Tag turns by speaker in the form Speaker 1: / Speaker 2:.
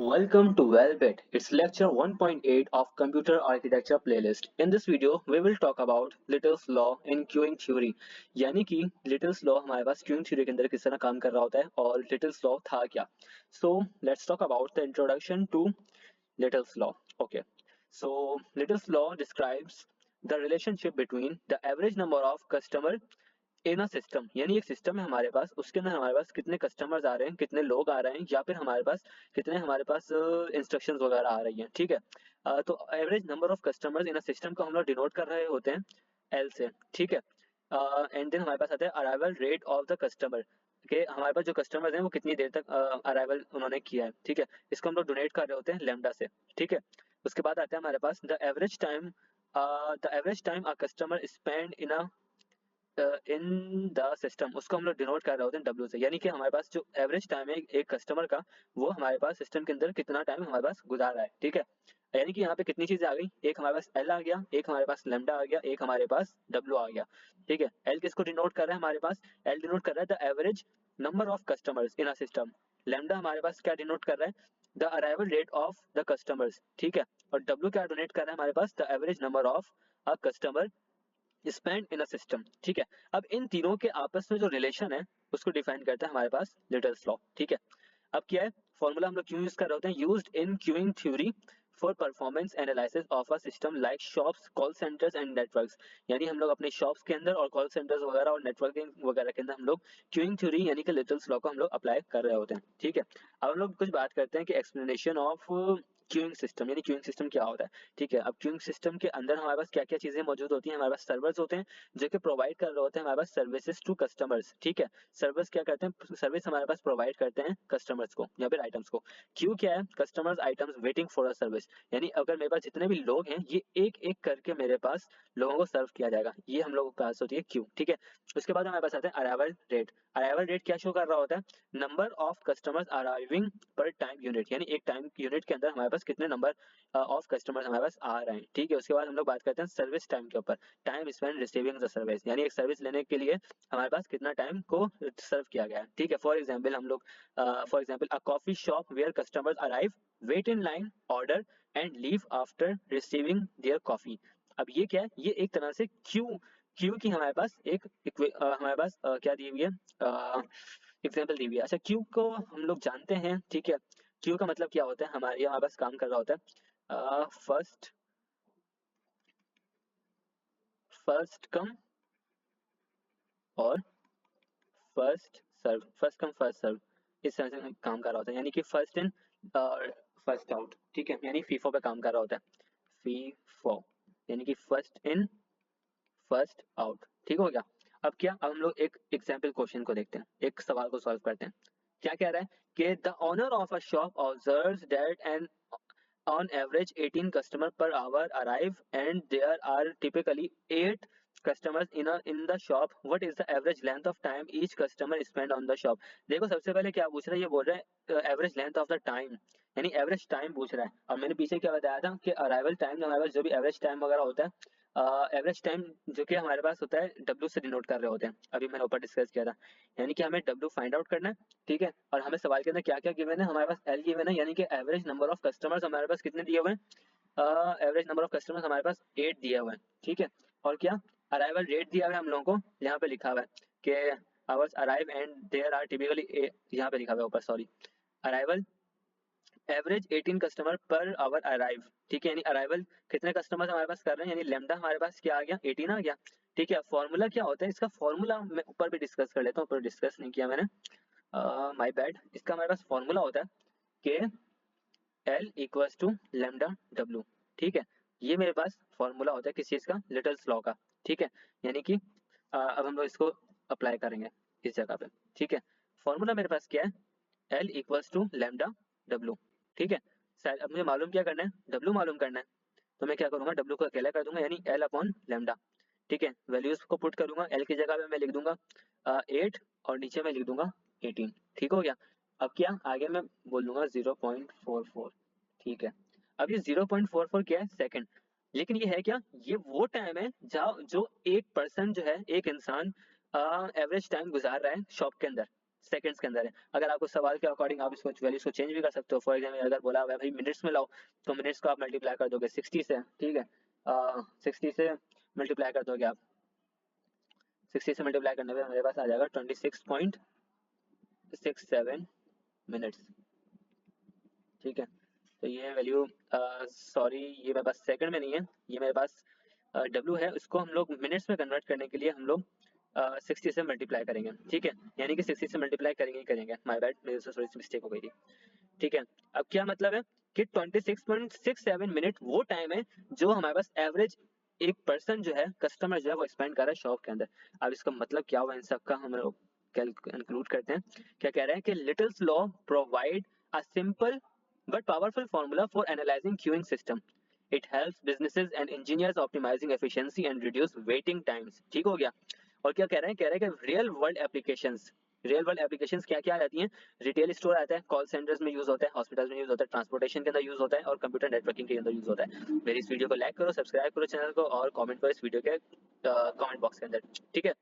Speaker 1: Welcome to Wellbit. It's lecture 1.8 of Computer Architecture playlist. In this video, we will talk about Little's Law in Queuing Theory. यानी कि Little's Law हमारे पास Queuing Theory के अंदर किस तरह काम कर रहा होता है और Little's Law था क्या. So let's talk about the introduction to Little's Law. Okay. So Little's Law describes the relationship between the average number of customer in a system, यानी एक सिस्टम है हमारे पास, उसके अंदर हमारे पास कितने कस्टमर्स आ रहे हैं, कितने लोग आ रहे हैं, या फिर हमारे पास इंस्ट्रक्शंस वगैरह आ रही हैं. ठीक है. तो average number of customers in a system को हम लोग डिनोट कर रहे होते हैं एल से. ठीक है. एंड देन हमारे पास आता है arrival rate of the customer के हमारे पास जो कस्टमर्स हैं वो कितनी देर तक अराइवल उन्होंने किया है. ठीक है. इसको हम लोग डोनेट कर रहे होते हैं लेमडा से. ठीक है. उसके बाद आता है हमारे पास the average time a customer spend in the system, उसको हम लोग डिनोट कर रहे होते हैं डब्ल्यू से. यानी कि हमारे पास जो एवरेज टाइम है एक कस्टमर का, वो हमारे पास सिस्टम के अंदर कितना टाइम हमारे पास गुजार रहा है. ठीक है. यानी कि यहाँ पे कितनी चीजें आ गई, एक हमारे पास एल आ गया, एक हमारे पास लेमडा आ गया, एक हमारे पास डब्ल्यू आ गया. ठीक है. एल किसको डिनोट कर रहा है, हमारे पास एल डिनोट कर रहा है the average number of customers in a system. Lambda हमारे पास क्या डिनोट कर रहा है, the arrival rate of the customers. ठीक है. और डब्ल्यू क्या डोनेट कर रहा है हमारे पास, the average number of a customer spend in a system. ठीक है. अब इन तीनों के आपस में जो रिलेशन है उसको डिफाइन करता है हमारे पास लिटल्स लॉ. ठीक है. अब क्या है फॉर्मूला हम लोग क्यों यूज कर रहे होते हैं, used in queuing theory for performance analysis of a system like shops, call centres and networks. यानी हम लोग अपने शॉप्स के अंदर और कॉल सेंटर्स वगैरह और नेटवर्किंग वगैरह के अंदर हम लोग क्यूइंग थ्योरी यानी कि लिटल्स लॉ को हम लोग अप्लाई कर रहे होते हैं. ठीक है. अब हम लोग कुछ बात करते हैं कि एक्सप्लेनेशन ऑफ क्यूइंग सिस्टम, यानी क्यूइंग सिस्टम क्या होता है. ठीक है. अब क्यूइंग सिस्टम के अंदर हमारे पास क्या क्या चीजें मौजूद होती हैं, हमारे पास सर्वर्स होते हैं जो कि प्रोवाइड कर रहे होते हैं हमारे पास सर्विसेज टू कस्टमर्स. ठीक है. सर्विस क्या करते हैं, सर्विस हमारे पास प्रोवाइड करते हैं कस्टमर्स को या फिर आइटम्स को. क्यू क्या है, customers items waiting for a service. यानी अगर मेरे पास जितने भी लोग हैं ये एक एक करके मेरे पास लोगों को सर्व किया जाएगा, ये हम लोगों के पास होती है क्यू. ठीक है. उसके बाद हमारे पास आता है अराइवल रेट. अराइवल रेट क्या शो कर रहा होता है, नंबर ऑफ कस्टमर्स अराइविंग पर टाइम यूनिट, यानी एक टाइम यूनिट के अंदर हमारे पास कितने नंबर ऑफ कस्टमर्स हमारे पास आ रहे हैं. ठीक है. उसके बाद हम लोग बात करते हैं सर्विस टाइम के ऊपर, time spend receiving the service, यानी एक सर्विस लेने के लिए हमारे पास कितना टाइम को सर्व किया गया है. ठीक है. For example a coffee shop where customers arrive, wait in line, order and leave after receiving their coffee. अब ये क्या है, ये एक तरह से क्यू क्यू की हमारे पास हमारे पास क्या दी हुई है, एग्जाम्पल दी हुई है. अच्छा, क्यू को हम लोग जानते हैं. ठीक है. क्यू का मतलब क्या होता है, हमारे पास काम कर रहा होता है फर्स्ट कम और फर्स्ट कम फर्स्ट सर्व, इस तरह से काम कर रहा होता है. यानी कि फर्स्ट इन और फर्स्ट आउट. ठीक है. यानी फीफो पे काम कर रहा होता है. फीफो यानी कि फर्स्ट इन फर्स्ट आउट. ठीक हो गया. अब क्या, अब हम लोग एक एग्जाम्पल क्वेश्चन को देखते हैं, एक सवाल को सॉल्व करते हैं. क्या कह रहा है कि the owner of a shop observes that an on average 18 customer per hour arrive and there are typically 8 customers in the shop. What is the average length of time each customer spend on the shop? देखो सबसे पहले क्या पूछ रहा है, ये बोल रहा है average length of the time, यानी एवरेज टाइम पूछ रहा है. और मैंने पीछे क्या बताया था कि अराइवल टाइम जो हमारे पास जो भी एवरेज टाइम वगैरह होता है, एवरेज टाइम जो कि हमारे पास होता है डब्ल्यू से डिनोट कर रहे होते हैं, अभी मैंने ऊपर डिस्कस किया था. यानी कि हमें डब्ल्यू फाइंड आउट करना है. ठीक है. और हमें सवाल के अंदर क्या क्या गिवन है, हमारे पास एल गिवन है, यानी कि एवरेज नंबर ऑफ कस्टमर्स हमारे पास कितने दिए हुए हैं, एवरेज नंबर ऑफ कस्टमर्स हमारे पास 8 दिया हुआ है. ठीक है. और क्या, अराइवल रेट दिया हुआ है हम लोगों को, यहाँ पे लिखा हुआ है कि hours arrive and there are typically, यहाँ पे लिखा हुआ है ऊपर, sorry, arrival average 18 customer per hour arrive. ठीक है. यानी अराइवल कितने कस्टमर्स हमारे पास कर रहे हैं, यानी लेमडा हमारे पास क्या आ गया, 18 आ गया. ठीक है. फॉर्मूला क्या होता है इसका, फॉर्मूला मैं ऊपर भी डिस्कस कर लेता हूँ, ऊपर डिस्कस नहीं किया मैंने, माय बैड. इसका हमारे पास फॉर्मूला होता है कि L equals to lambda W. ठीक है. ये मेरे पास फॉर्मूला होता है किस चीज का, लिटल्स लॉ का. ठीक है. यानी कि अब हम लोग इसको अप्लाई करेंगे इस जगह पे. ठीक है. फॉर्मूला मेरे पास क्या है, L equals to lambda W. ठीक है. अब मुझे मालूम क्या करना है, डब्ल्यू मालूम करना है. तो मैं क्या करूंगा, डब्ल्यू को अकेला कर दूंगा, यानी एल अपॉन लेमडा. ठीक है. वैल्यूज को पुट करूंगा, एल की जगह पे मैं लिख दूंगा 8 और नीचे मैं लिख दूंगा 18. ठीक हो गया. अब क्या, आगे मैं बोल दूंगा 0.44. ठीक है. अब ये 0.44 क्या है, सेकंड. लेकिन ये है क्या, ये वो टाइम है जहाँ जो एक पर्सन जो है, एक इंसान एवरेज टाइम गुजार रहा है शॉप के अंदर. सेकंड्स के अंदर है। अगर आपको सवाल के अकॉर्डिंग आप इसको वैल्यूज को चेंज भी कर सकते हो। फॉर एग्जाम्पल अगर बोला हुआ है भाई मिनट्स में लाओ, तो मिनट्स को आप मल्टीप्लाई कर दोगे 60 से, ठीक है, 60 से मल्टीप्लाई कर दोगे आप, 60 से मल्टीप्लाई करने पे मेरे पास आ जाएगा 26.67 मिनट्स, ठीक है। तो ये वैल्यू, सॉरी ये मेरे पास सेकंड में नहीं है, ये मेरे पास डब्ल्यू है, उसको हम लोग मिनट्स में कन्वर्ट करने के लिए हम लोग 60 से मल्टीप्लाई करेंगे, ठीक है, यानी कि 60 से मल्टीप्लाई करेंगे ही करेंगे। माय बैड, मेरे से थोड़ी सी मिस्टेक हो गई थी, ठीक है। अब क्या मतलब है कि 26.67 मिनट वो टाइम है जो हमारे पास एवरेज एक पर्सन जो है, कस्टमर जो है वो स्पेंड कर रहा है शॉप के अंदर। अब इसका मतलब क्या हुआ इन सब का, हम लोग इंक्लूड करते हैं। क्या कह रहे हैं कि Littles law provide a simple but powerful formula for analyzing queuing system. It helps businesses and engineers optimizing efficiency and reduce waiting times. ठीक हो गया। और क्या कह रहे हैं कि real world applications, real world applications क्या क्या आती हैं, रिटेल स्टोर आता है, कॉल सेंटर्स में यूज होता है, हॉस्पिटल्स में यूज होता है, ट्रांसपोर्टेशन के अंदर यूज होता है और कंप्यूटर नेटवर्किंग के अंदर यूज होता है। मेरी इस वीडियो को लाइक करो, सब्सक्राइब करो चैनल को और कमेंट करो इस वीडियो के कमेंट बॉक्स के अंदर, ठीक है।